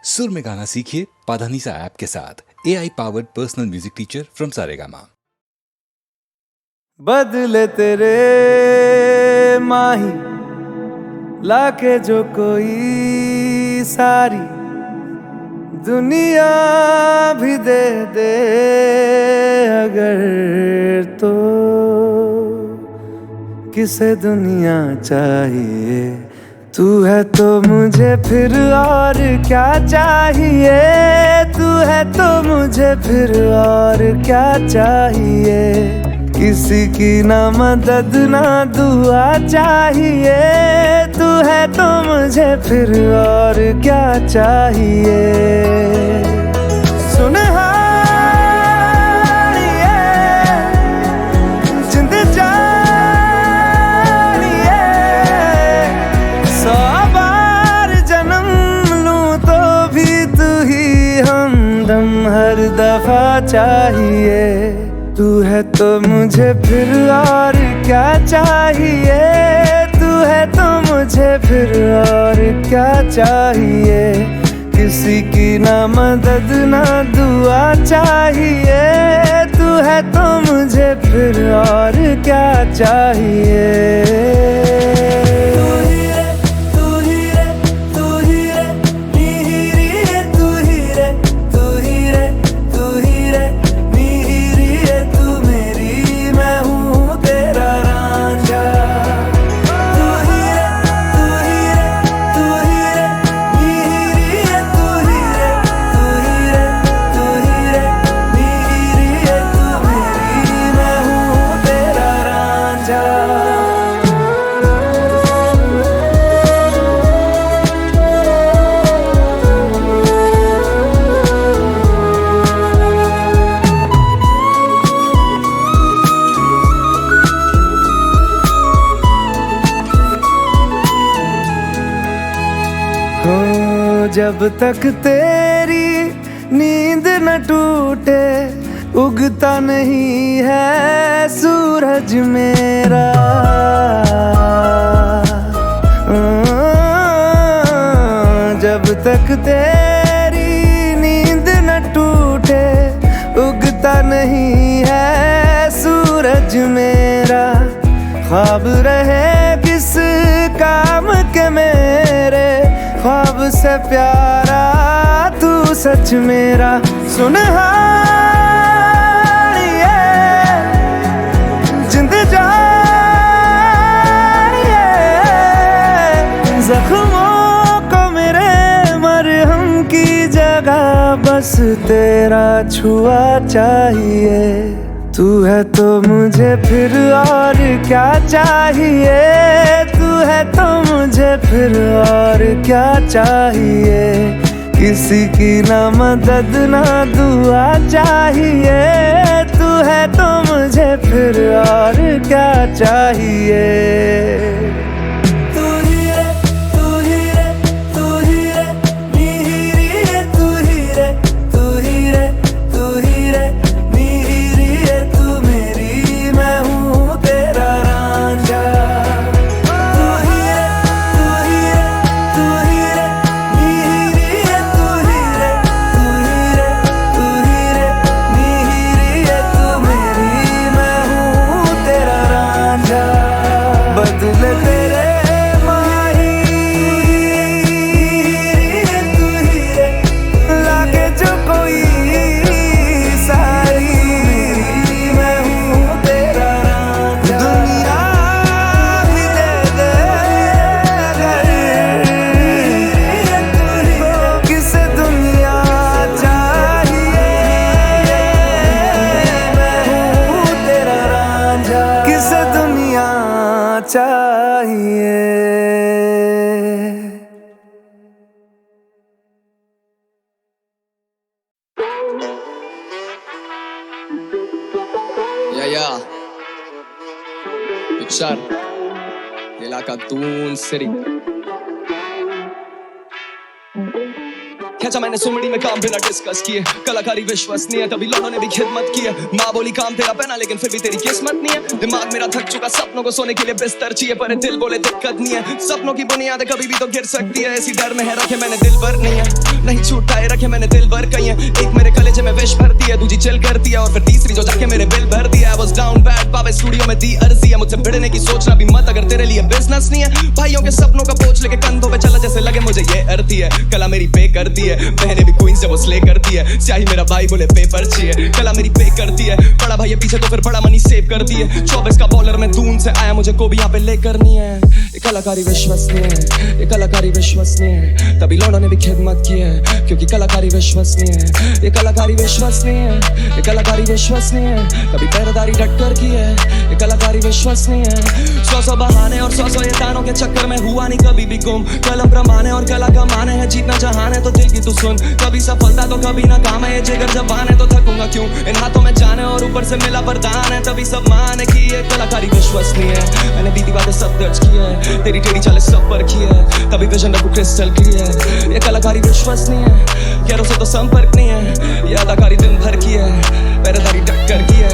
सुर में गाना सीखिए पाधानीसा ऐप के साथ। AI powered personal music teacher from Saregama. बदले तेरे माही लाके जो कोई सारी दुनिया भी दे दे अगर, तो किसे दुनिया चाहिए। तू है तो मुझे फिर और क्या चाहिए। तू है तो मुझे फिर और क्या चाहिए। किसी की ना मदद ना दुआ चाहिए। तू है तो मुझे फिर और क्या चाहिए। सुन हर दफा चाहिए। तू है तो मुझे फिर और क्या चाहिए। तू है तो मुझे फिर और क्या चाहिए। किसी की ना मदद ना दुआ चाहिए। तू है तो मुझे फिर और क्या चाहिए। जब तक तेरी नींद न टूटे उगता नहीं है सूरज मेरा। जब तक तेरी नींद न टूटे उगता नहीं है सूरज मेरा। ख्वाब रहे किस काम के मेरे, ख्वाब से प्यारा तू सच मेरा। सुन जिंद जानिए जख्मों को मेरे मरहम की जगह बस तेरा छुआ चाहिए। तू है तो मुझे फिर और क्या चाहिए। तू है तो मुझे फिर और क्या चाहिए। किसी की ना मदद ना दुआ चाहिए। तू है तो मुझे फिर और क्या चाहिए। चाहिए। Ya, Pixar, de la Cartoon City. खेचा मैंने सुमड़ी में काम बिना डिस्कस किए, कलाकारी विश्वसनीय तभी लोगों ने भी खिदमत की है। माँ बोली काम तेरा पहना लेकिन फिर भी तेरी किस्मत नहीं है। दिमाग मेरा थक चुका, सपनों को सोने के लिए बिस्तर चाहिए, पर दिल बोले दिक्कत नहीं है। सपनों की बुनियाद कभी भी तो गिर सकती है, इसी डर में है रखे मैंने दिल भर नहीं है, नहीं छूटाए रखे मैंने दिल भर कही है। एक मेरे कलेजे में विश भरती है, दूसरी चिल करती है, और फिर तीसरी जो जाके मेरे बिल भर दिया। I was down bad, पावे स्टूडियो में दी अर्जी है, मुझसे भिड़ने की सोचना भी मत अगर तेरे लिए बिजनेस नहीं है। भाइयों के सपनों का बोझ लेके कंधों पे चला जैसे लगे मुझे ये अर्थी है। कला मेरी पे करती है, बहने भी क्वींस से वो स्ले करती है। स्याही मेरा भाई बोले पेपर चाहिए, कला मेरी पे करती है। बड़ा भाई है पीछे तो फिर बड़ा मनी सेव करती है। 24 का बॉलर में दून से आया, मुझे को भी यहाँ पे ले करनी है। ये कलाकारी विश्वसनीय है, ये कलाकारी विश्वसनीय है तभी लोगों ने भी खिदमत की है, क्योंकि कलाकारी विश्वसनीय है। ये कलाकारी विश्वसनीय है, ये कलाकारी विश्वसनीय है तभी पहरेदारी डट कर की है। ये कलाकारी विश्वसनीय है। 100 बहाने और 100 ये तानों के चक्कर में हुआ नहीं कभी भी गुम। कलम प्रमाणे और कला कमाने हैं, जीतना जहान है तो दिल की तू सुन। कभी सफलता तो कभी नाकाम है, ये जिगर जबान है तो थकूंगा क्यों। इन हाथों में जाने और ऊपर से मिला वरदान है, तभी सब माने की ये कलाकारी विश्वसनीय है। मैंने बीती बातें सब दर्ज की है, तेरी टेढ़ी चालें सब पर की है, तभी विजन रखूं क्रिस्टल क्लियर। ये कलाकारी विश्वसनीय है, गैरों से तो संपर्क नहीं है, ये अदाकारी दिन भर की है, पहरेदारी टक्कर की है।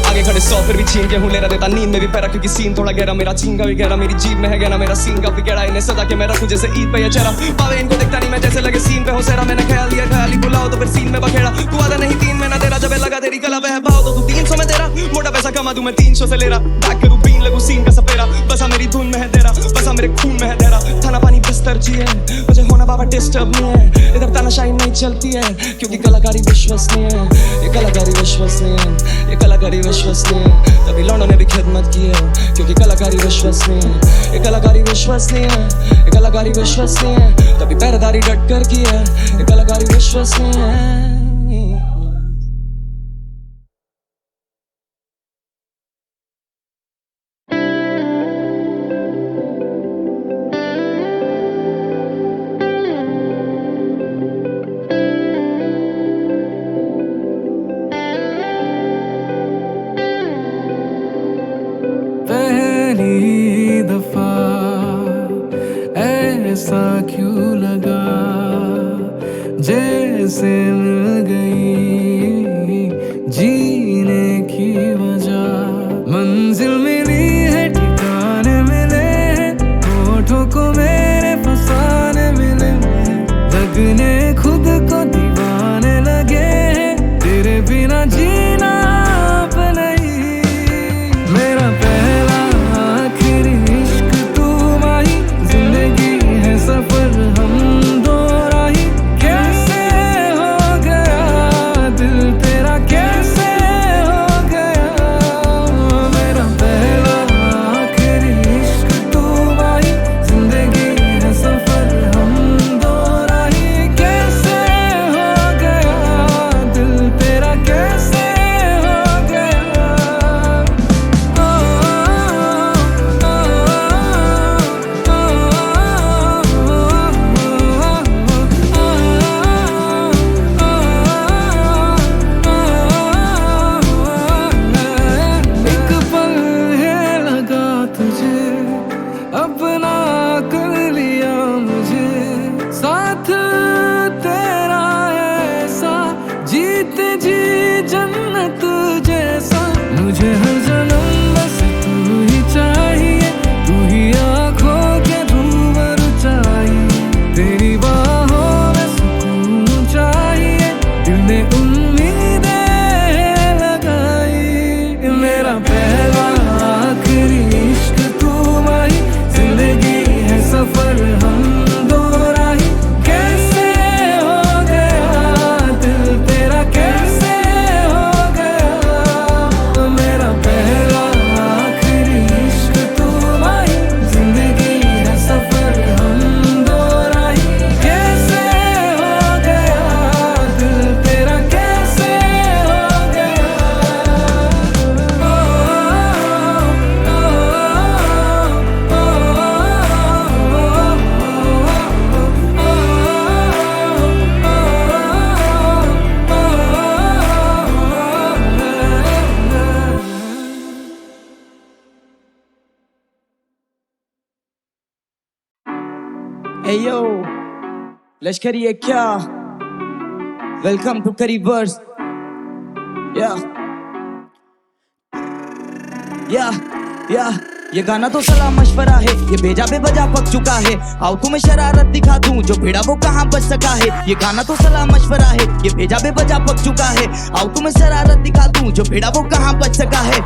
आगे खड़े 100 फिर भी छीन के हूँ, लेना देता नींद में भी पैरा, क्योंकि सीन थोड़ा गहरा, मेरा चीन का भी गहरा, मेरी जीभ में है गहरा, मेरा सीन का भी गहरा। इन्हें सजा के मैं रखूं जैसे ईद पे ये चेहरा, पावे इनको दिखता नहीं मैं जैसे लगे सीन पे हो सेरा। मैंने ख्याल लिया ख्याली बुलाओ तो फिर सीन में बखेड़ा, तू आधा नहीं 3 महीना तेरा, जब लगा तेरी कला बह भाव तो तू 300 में तेरा। मोटा पैसा कमा दूं मैं 300 से ले रहा, बैक करूं बीन लगूं सीन का सपेरा। बसा मेरी धुन में है तेरा, बसा मेरे खून में है तेरा, खाना पानी बिस्तर चाहिए मुझे, होना बाबा डिस्टर्ब नहीं है। इधर तानाशाही नहीं चलती है, क्योंकि कलाकारी विश्वसनीय है। ये कलाकारी विश्वसनीय है, ये कलाकारी विश्वसनीय है तभी लौंडों ने भी खिदमत की है, क्योंकि कलाकारी विश्वसनीय है। ये कलाकारी विश्वसनीय है, ये कलाकारी विश्वसनीय है तभी पहरेदारी डट कर की है। ये कलाकारी विश्वसनीय है। पहली दफा ऐसा क्यों लगा जैसे मिल गई जीने की वजह। मंजिल मिली है, ठिकाने मिले हैं, होठों को मेरे फसाने मिले हैं, लगने खुद को दीवाने लगे हैं, तेरे बिना जीना आप नहीं। मेरा पहला आखिरी इश्क तू माही, जिंदगी है सफर हम दो राही। कैसे हो गया दिल तेरा, कैसे हो गया। मेरा पहला आखिरी इश्क तू माही, जिंदगी है सफर हम दो राही। कैसे हो गया दिल तेरा, कैसे हो गया। एक पल है लगा तुझे, अपना कर लिया मुझे, साथ तेरा ऐसा जीते जी जन्नत जैसा। मुझे हर जन्म बस तू ही चाहिए, तू ही आँखों के धूमर चाहिए, तेरी बाहों में सुकून चाहिए, दिल ने उम्मीदें लगाई। मेरा पहला आखिरी इश्क तू माही, जिंदगी है सफर हम दो राही। कैसे हो गया दिल तेरा, कैसे हो गया। मेरा पहला आखिरी इश्क तू माही, जिंदगी है सफर हम दो राही। कैसे हो गया दिल तेरा, कैसे हो गया। Hey yo, लश्करी है क्या वेलकम टू करीबर्स। या ये गाना तो सलाह मशवरा है, ये भेजा बेवजह पक चुका है। आओ तुम्हें शरारत दिखा दूं, जो भिड़ा वो कहाँ बच सका है। ये गाना तो सलाह मशवरा है, ये भेजा बेवजह पक चुका है। आओ तुम्हें शरारत दिखा दूं, जो भिड़ा वो कहाँ बच सका है।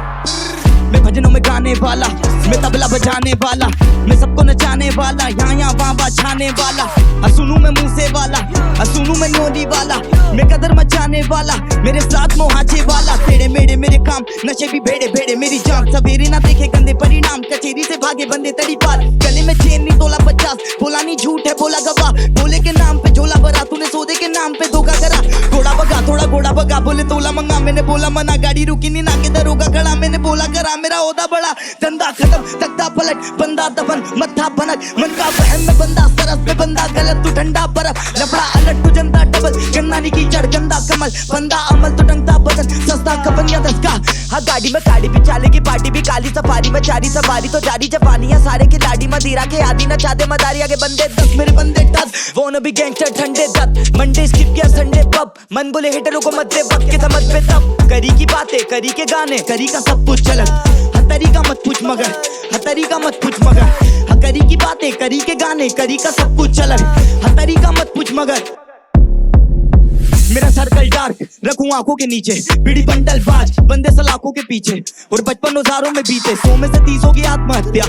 मैं भजनों में गाने वाला, मैं तबला बजाने वाला, मैं सबको नचाने वाला, यहाँ वहाँ छाने वाला। सुनू मैं मूसे वाला, सुनू मैं नोली वाला, मैं कदर मचाने वाला, मेरे साथ मोहाचे वाला। टेढ़े मेढ़े मेरे काम, नशे भी भेड़े भेड़े मेरी जान। सवेरे ना देखे गंदे परिणाम, कचेरी से भागे बंदे तड़ी पार। गले में चेन नहीं तोला 50, बोला नहीं झूठ है बोला गवाह। बोले के नाम पे झोला भरा, तूने सौदे के नाम पे धोखा करा। घोड़ा भगा थोड़ा घोड़ा भगा, बोले तोला मंगा, मैंने बोला मना। गाड़ी रुकी नहीं ना के दरोगा खड़ा, मैंने बोला करा मेरा ओदा बड़ा। धंधा खत्म तख्ता पलट, बंदा दफन मत्था बनक। मन का बहन में बंदा सरस में बंदा गलत, तू ठंडा बर्फ लफड़ा अलट, तू जनता डबल। गन्ना नहीं कीचड़ गंदा कमल, बंदा अमल तो टंगता बदन। सस्ता कपन या 10 का। हाँ गाड़ी में गाड़ी भी चाले की पार्टी भी काली। सफारी में चारी सवारी तो जारी जवानी है। सारे की लाडी मदीरा के आदि न चाहते मदारी। आगे बंदे 10 मेरे बंदे 10, वो न भी गैंगस्टर ठंडे दत। मंडे स्किप किया संडे पब, मन बोले हिटरों को मत दे वक्त के समझ पे तब। करी की बातें करी के गाने, करी का सब कुछ चलन। तरीका मत पूछ मगर, तरीका मत पूछ मगर। करी की बातें करी के गाने, करी का सब कुछ चलन। तरीका मत पूछ मगर। मेरा सर्कल डार्क रखूं आंखों के नीचे, बीड़ी बंडल बाज बंदे सलाखों के पीछे। और 55 हजारों में बीते, 100 में से 30 की आत्महत्या।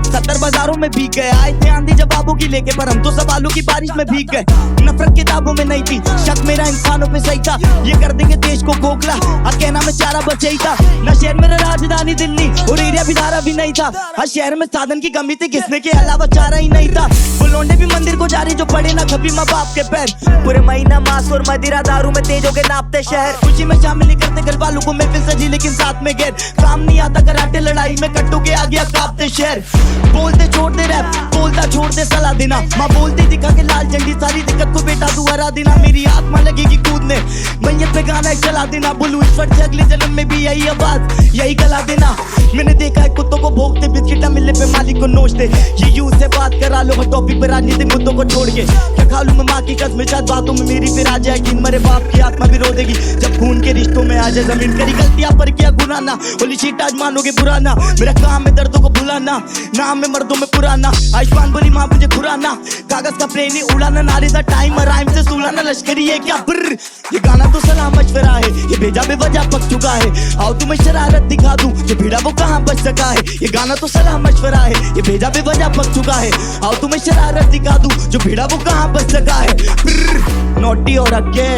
70 बाजारों में भीग गए, आए थे आंधी जवाबों की लेके, पर हम तो सवालों की बारिश में भीग गए। नफरत किताबों में नहीं थी, शक मेरा इंसानों पे सही था। ये कर देंगे देश को खोखला, अब कहना में चारा बच ही था। न शहर मेरा राजधानी दिल्ली और एरिया भी धारा भी नहीं था। हर शहर में साधन की कमी थी, किसने के अलावा चारा ही नहीं था। वो लौंडे भी मंदिर को जा रही, जो पड़े ना कभी माँ बाप के पैर। पूरे महीना मांस और मदिरा दारू में तेजों के नापते शहर। खुशी में शामिल करते घर वालों को महफिल सजी, लेकिन साथ में गैर। काम नहीं आता कराटे लड़ाई में, कट्टू के आगे कांपते शहर। बोलते छोड़ते रैप, बोलता छोड़ते सलाह देना। माँ बोलती दिखा के लाल झंडी, सारी दिक्कत को बेटा तू हरा देना। मेरी आत्मा लगेगी कूदने, मैयत पे गाना चला देना। बोलूं ईश्वर से अगले जन्म में भी यही आवाज, यही गला देना। मैंने देखा है कुत्तों को भोगते, बिस्किटा मिलने पे मालिक को नोचते। ये यूं से बात करा लो हर टॉपिक पे, राजनीतिक मुद्दों को छोड़ के। क्या खा लूं मैं माँ की कसम, शायद बातों में मेरी फिर आ जाएगी। मरे बाप की आत्मा भी रो देगी, जब खून के रिश्तों में आ जाए जमीन। करी गलतियां पर किया गुनाह ना, होली शीट आज मानोगे पुराना। मेरा काम है दर्दों को भुलाना, नाम है मर्दों में पुराना। आयुष्मान बोली माँ मुझे खुराना, कागज का प्लेन ही उड़ाना। नारे दा टाइम राइम से सुलाना, लश्करी है क्या ब्र। ये गाना तो सलाह मशवरा है, ये भेजा बेवजह पक चुका है। आओ तुम्हें शरारत दिखा दूं, जो भिड़ा वो कहाँ बच सका है। ये गाना तो सलाह मशवरा है, ये भेजा बेवजह पक चुका है। आओ तुम्हें शरारत दिखा दूं, जो भिड़ा वो कहाँ बच सका है। नोटी और अक्के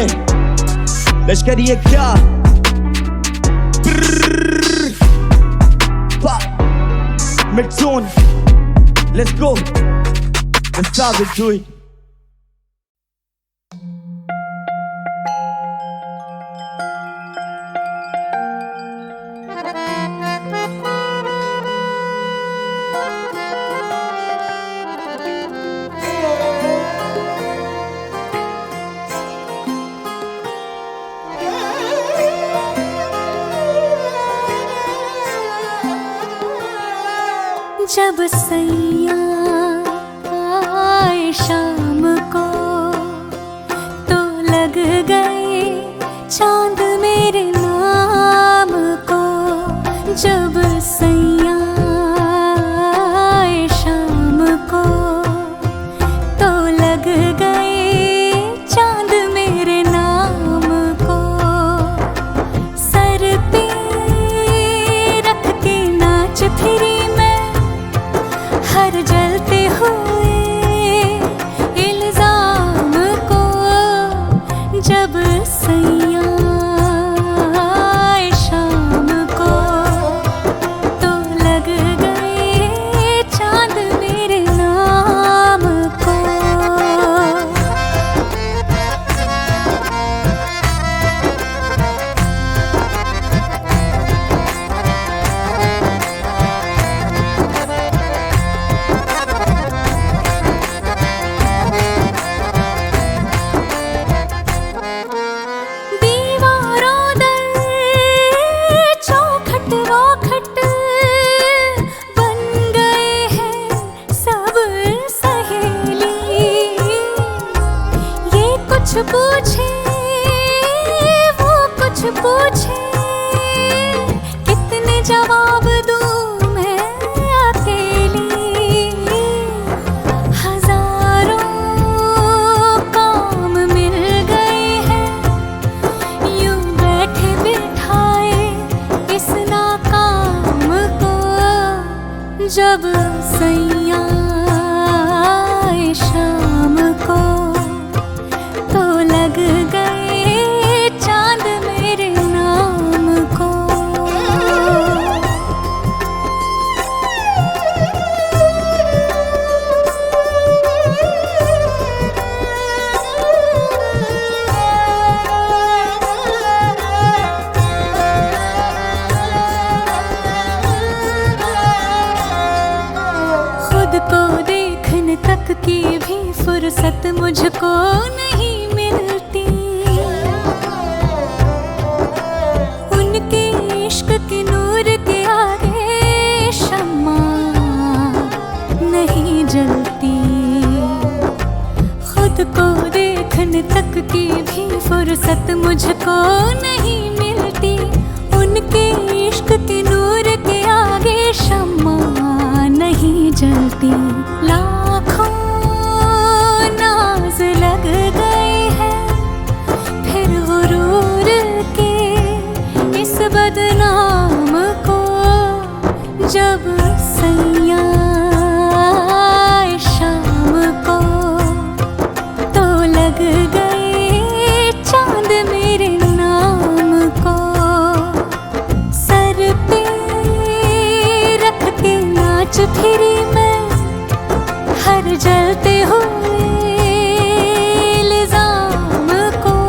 लश्करी है क्या। Mid zone, let's go. Let's start with do it. जब सैया आए शाम को, तो लग गए चांद मेरे नाम को। जब सैया आए शाम को, तो लग गए चांद मेरे नाम को। सर पे रख के नाच फिरी हर जलते हुए इल्जाम को। जब सैया आए शाम को, तो लग गए चांद मेरे नाम को। पूछे पूछे कितने जवाब दूं मैं अकेली। हजारों काम मिल गए हैं यूं बैठे बिठाए इस नाकाम को। जब सैयां आए शाम को तो लग गए चांद मेरे नाम को। खुद को देखने तक की भी फुर्सत मुझको नहीं मिलती। उनके इश्क के नूर के आगे शम्मा नहीं जलती। खुद को देखने तक की भी फुर्सत मुझको नहीं मिलती। उनके इश्क के नूर के आगे शम्मा नहीं जलती। लाखों नाज लग गए हैं फिर गुरूर के इस बदनाम को। जब सैयां आए शाम को तो लग गए चांद मेरे नाम को। सर पे रख के नाच फिरी मैं हर जलते हुए इल्जाम को।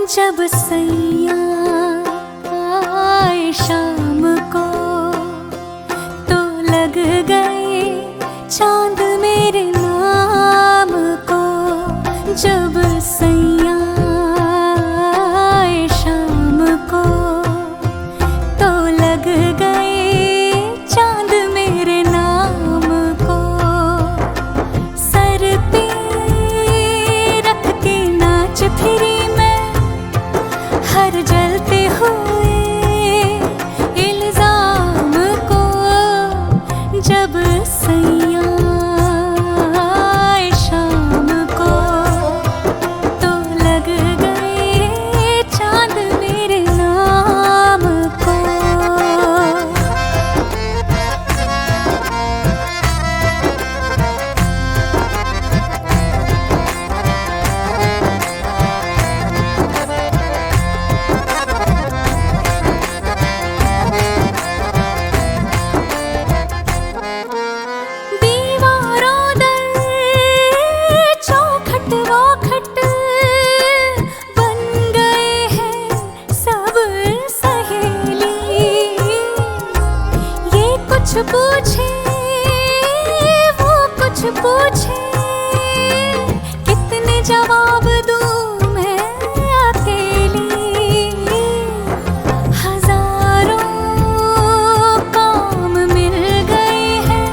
जब सैयां आए शाम को तो लग गए चांद मेरे नाम को। जब सैयां आए शाम को तो लग गए चांद मेरे नाम को। सर पे रख के नाच फिरी हर जलते हुए इल्जाम को। जब सैयां आए शाम को तो लग गए चांद मेरे नाम को। पूछे वो कुछ पूछे कितने जवाब दूं मैं अकेली। हजारों काम मिल गए हैं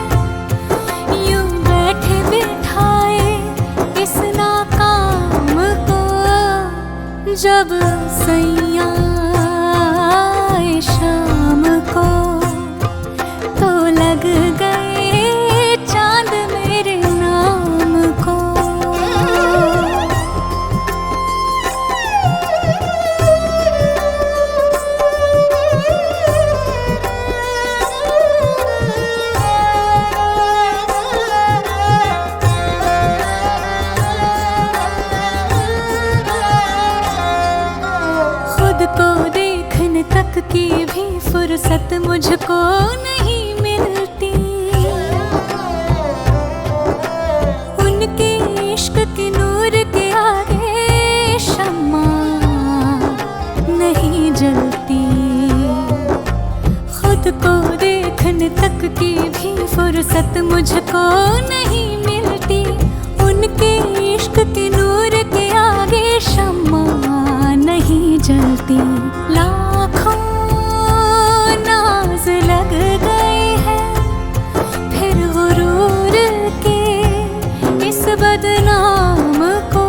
यूं बैठे बिठाए इस नाकाम को। जब सैयां आए शाम को तो लग गए चांद मेरे नाम को। खुद को तक की भी फुर्सत मुझको नहीं मिलती। उनके इश्क के नूर के आगे शम्मा नहीं जलती। खुद को देखने तक की भी फुर्सत मुझको नहीं मिलती। उनके इश्क के नूर के आगे शम्मा नहीं जलती। लाखों नाज लग गए हैं फिर गुरूर के इस बदनाम को।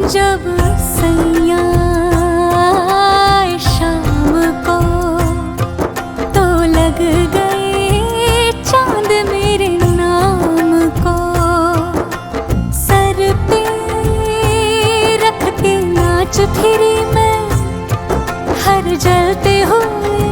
जब सैया आए शाम को तो लग गए चांद मेरे नाम को। सर पे रख के नाच फिरी मैं हर जलते हुए